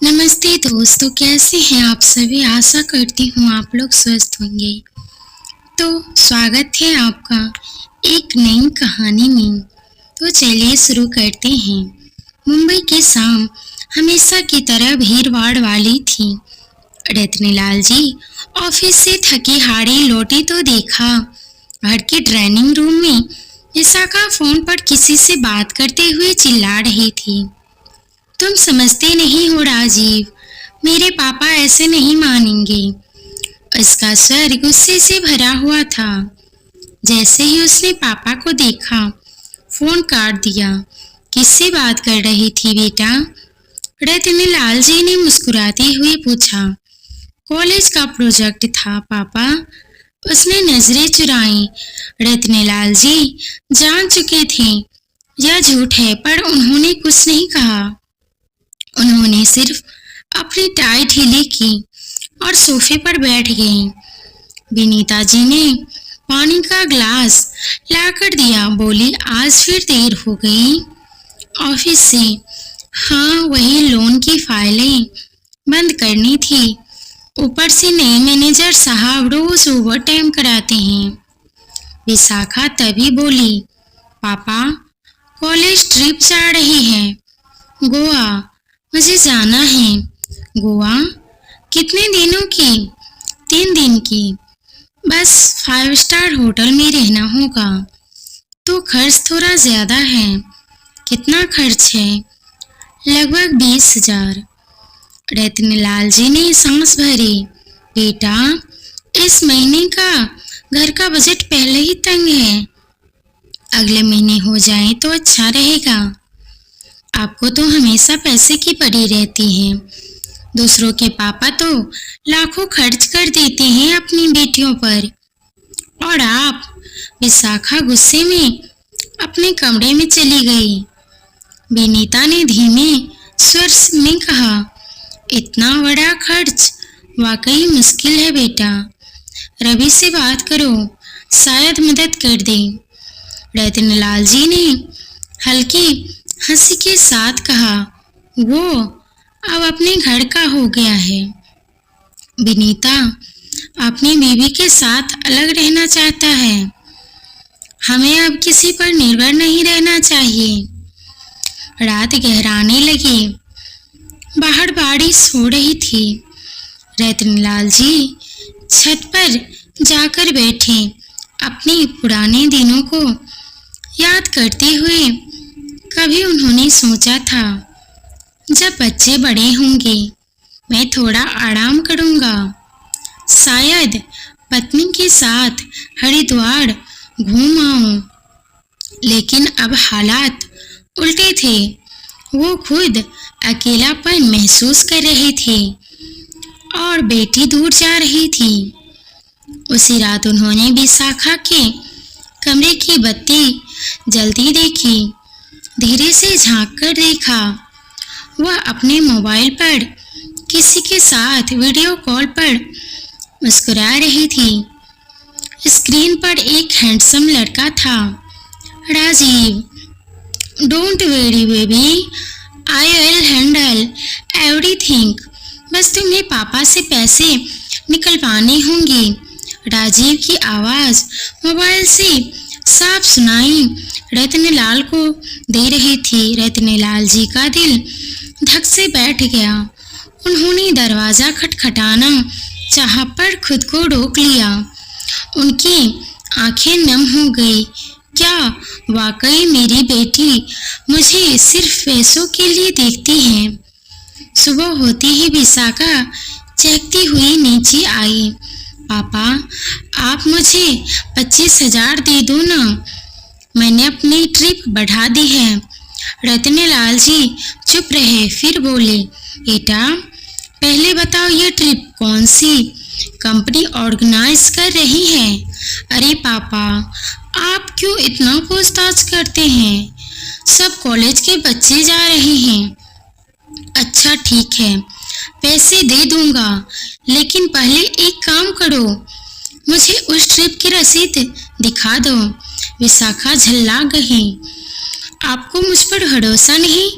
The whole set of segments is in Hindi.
नमस्ते दोस्तों, कैसे हैं आप सभी। आशा करती हूँ आप लोग स्वस्थ होंगे। तो स्वागत है आपका एक नई कहानी में। तो चलिए शुरू करते हैं। मुंबई की शाम हमेशा की तरह भीड़ भाड़ वाली थी। रत्नलाल जी ऑफिस से थकी हारी लौटी तो देखा घर के ड्राइंग रूम में विशाखा फोन पर किसी से बात करते हुए चिल्ला रही थी। तुम समझते नहीं हो राजीव, मेरे पापा ऐसे नहीं मानेंगे। उसका स्वर गुस्से से भरा हुआ था। जैसे ही उसने पापा को देखा फोन काट दिया। किससे बात कर रही थी बेटा? रत्नलाल जी ने मुस्कुराते हुए पूछा। कॉलेज का प्रोजेक्ट था पापा, उसने नजरें चुराई। रत्नलाल जी जान चुके थे यह झूठ है, पर उन्होंने कुछ नहीं कहा। उन्होंने सिर्फ अपनी टाई ढीली की और सोफे पर बैठ गए। विनीता जी ने पानी का ग्लास लाकर दिया। बोली, आज फिर देर हो गई ऑफिस से। हाँ, वही लोन की फाइलें बंद करनी थी। ऊपर से नए मैनेजर साहब रोज ओवर टाइम कराते हैं। विशाखा तभी बोली, पापा कॉलेज ट्रिप जा रही है गोवा, मुझे जाना है। गोवा? कितने दिनों की? 3 दिन की। बस 5 स्टार होटल में रहना होगा। तो खर्च थोड़ा ज्यादा है। कितना खर्च है? लगभग 20,000। रत्नलाल जी ने सांस भरी। बेटा, इस महीने का घर का बजट पहले ही तंग है। अगले महीने हो जाए तो अच्छा रहेगा। आपको तो हमेशा पैसे की पड़ी रहती है। दूसरों के पापा तो लाखों खर्च कर देते हैं अपनी बेटियों पर, और आप? विशाखा गुस्से में अपने कमरे में चली गई। विनीता ने धीमे स्वर में कहा, इतना बड़ा खर्च वाकई मुश्किल है बेटा। रवि से बात करो, शायद मदद कर दे। रत्नलाल जी ने हल्की हंसी के साथ कहा, वो अब अपने घर का हो गया है। विनीता अपनी बीवी के साथ अलग रहना चाहता है। हमें अब किसी पर निर्भर नहीं रहना चाहिए। रात गहराने लगी। बाहर बारिश हो रही थी। रत्नलाल जी छत पर जाकर बैठे, अपने पुराने दिनों को याद करते हुए। कभी उन्होंने सोचा था, जब बच्चे बड़े होंगे मैं थोड़ा आराम करूंगा, शायद पत्नी के साथ हरिद्वार घूम आऊं। लेकिन अब हालात उल्टे थे। वो खुद अकेलापन महसूस कर रहे थे और बेटी दूर जा रही थी। उसी रात उन्होंने विशाखा के कमरे की बत्ती जलती देखी। धीरे से झांक कर देखा। वह अपने मोबाइल पर किसी के साथ वीडियो कॉल पर मुस्कुरा रही थी। स्क्रीन पर एक हैंडसम लड़का था। Rajiv, don't worry baby, I will handle everything. बस तुम्हें पापा से पैसे निकलवाने होंगे। राजीव की आवाज मोबाइल से साफ सुनाई रत्नलाल को दे रही थी। रत्नलाल जी का दिल धक से बैठ गया। उन्होंने दरवाजा खटखटाना चाहा, पर खुद को रोक लिया। उनकी आंखें नम हो गई। क्या वाकई मेरी बेटी मुझे सिर्फ पैसों के लिए देखती है? सुबह होते ही विशाखा चहकती हुई नीचे आई। पापा, आप मुझे 25,000 दे दो ना, मैंने अपनी ट्रिप बढ़ा दी है। रत्नलाल जी चुप रहे, फिर बोले, बेटा पहले बताओ ये ट्रिप कौन सी कंपनी ऑर्गेनाइज कर रही है? अरे पापा, आप क्यों इतना पूछताछ करते हैं? सब कॉलेज के बच्चे जा रहे हैं। अच्छा ठीक है, पैसे दे दूंगा, लेकिन पहले एक काम करो, मुझे उस ट्रिप की रसीद दिखा दो। विशाखा झल्ला गई। आपको मुझ पर भरोसा नहीं?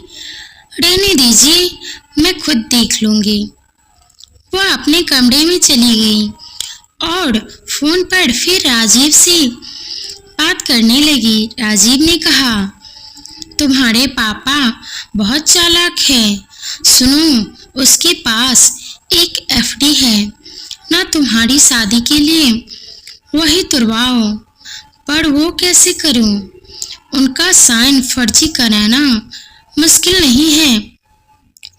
रहने दीजिए, मैं खुद देख लूंगी। वह अपने कमरे में चली गई और फोन पर फिर राजीव से बात करने लगी। राजीव ने कहा, तुम्हारे पापा बहुत चालाक है। सुनो, उसके पास एक एफडी है ना, तुम्हारी शादी के लिए वही तुड़वाओ। पर वो कैसे करूं? उनका साइन फर्जी कराना मुश्किल नहीं है,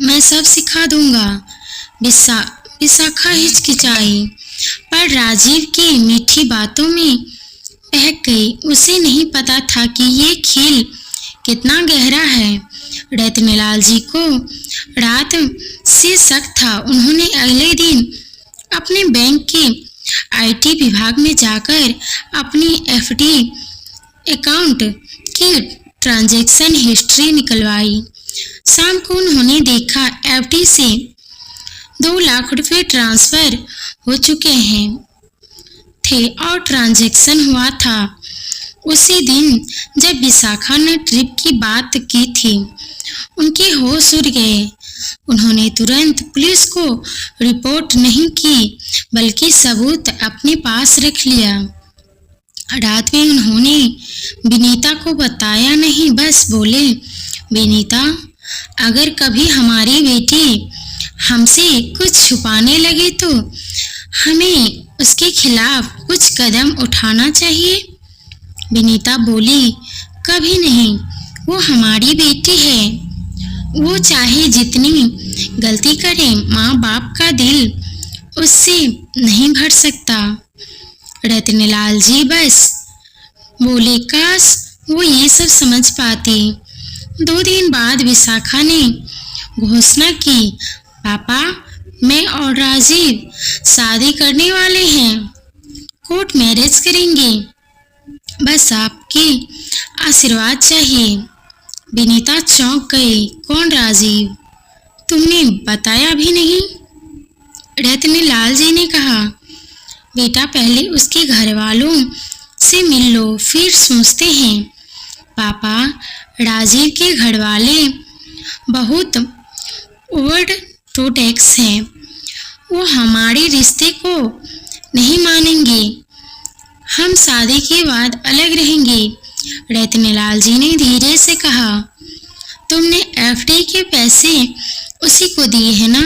मैं सब सिखा दूंगा। विशाखा हिचकिचाई, पर राजीव की मीठी बातों में बहक गई। उसे नहीं पता था कि ये खेल कितना गहरा है। रत्नलाल जी को रात से शक था। उन्होंने अगले दिन अपने बैंक के आईटी विभाग में जाकर अपनी एफडी अकाउंट की ट्रांजैक्शन हिस्ट्री निकलवाई। शाम को उन्होंने देखा एफडी से 2 लाख रुपए ट्रांसफर हो चुके थे और ट्रांजैक्शन हुआ था उसी दिन जब विशाखा ने ट्रिप की बात की थी। उनके होश उड़ गए। उन्होंने तुरंत पुलिस को रिपोर्ट नहीं की, बल्कि सबूत अपने पास रख लिया। रात में उन्होंने विनीता को बताया नहीं, बस बोले, विनीता, अगर कभी हमारी बेटी हमसे कुछ छुपाने लगे तो हमें उसके खिलाफ कुछ कदम उठाना चाहिए। विनीता बोली, कभी नहीं, वो हमारी बेटी है। वो चाहे जितनी गलती करे, माँ बाप का दिल उससे नहीं भर सकता। रत्नलाल जी बस बोले, काश वो ये सब समझ पाती। 2 दिन बाद विशाखा ने घोषणा की, पापा, मैं और राजीव शादी करने वाले हैं, कोर्ट मैरिज करेंगे, बस आपके आशीर्वाद चाहिए। विनीता चौंक गई, कौन राजीव? तुमने बताया भी नहीं। रत्नलाल जी ने कहा, बेटा, पहले उसके घर वालों से मिल लो, फिर सोचते हैं। पापा, राजीव के घर वाले बहुत ऑर्थोडॉक्स हैं, वो हमारे रिश्ते को नहीं मानेंगे। हम शादी के बाद अलग रहेंगे। रत्नलाल जी ने धीरे से कहा, तुमने एफडी के पैसे उसी को दिए हैं ना?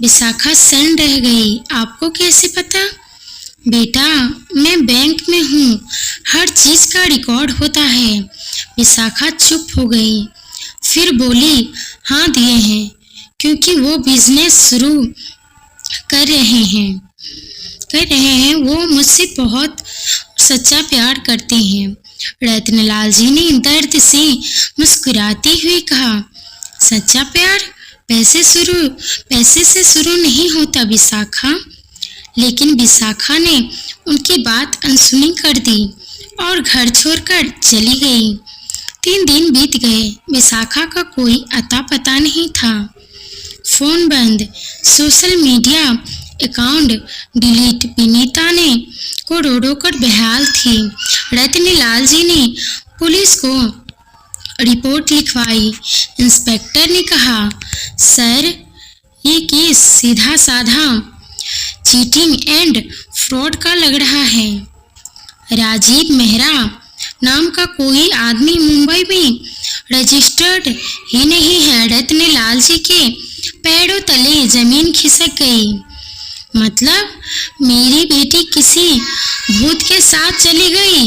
विशाखा सन्न रह गई, आपको कैसे पता? बेटा, मैं बैंक में हूँ, हर चीज का रिकॉर्ड होता है। विशाखा चुप हो गई, फिर बोली, हाँ दिए हैं, क्योंकि वो बिजनेस शुरू कर रहे हैं। वो मुझसे बहुत सच्चा प्यार करते हैं। रत्नलाल जी ने दर्द से मुस्कुराते हुए कहा, सच्चा प्यार पैसे से शुरू नहीं होता विशाखा। लेकिन विशाखा ने उनकी बात अनसुनी कर दी और घर छोड़कर चली गई। 3 दिन बीत गए, विशाखा का कोई अता पता नहीं था। फोन बंद, social media account delete. Vinita ने को रो कर बेहाल थी। रत्नलाल जी ने पुलिस को रिपोर्ट लिखवाई। इंस्पेक्टर ने कहा, सर, ये केस सीधा साधा चीटिंग एंड फ्रॉड का लग रहा है। राजीव मेहरा नाम का कोई आदमी मुंबई में रजिस्टर्ड ही नहीं है। रत्नलाल जी के पैरों तले जमीन खिसक गई। मतलब मेरी बेटी किसी भूत के साथ चली गई?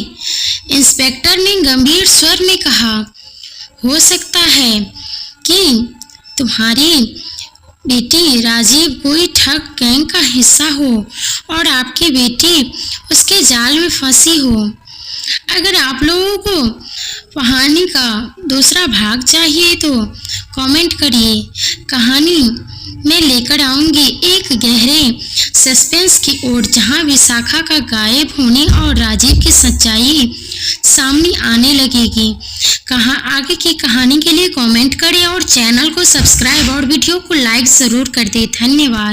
इंस्पेक्टर ने गंभीर स्वर में कहा, हो सकता है कि तुम्हारी बेटी राजीव कोई ठग गैंग का हिस्सा हो और आपकी बेटी उसके जाल में फंसी हो। अगर आप लोगों को कहानी का दूसरा भाग चाहिए तो कमेंट करिए। कहानी मैं लेकर आऊंगी एक गहरे सस्पेंस की ओर, जहां विशाखा का गायब होने और राजीव की सच्चाई सामने आने लगेगी। आगे की कहानी के लिए कमेंट करें और चैनल को सब्सक्राइब और वीडियो को लाइक जरूर कर दें। धन्यवाद।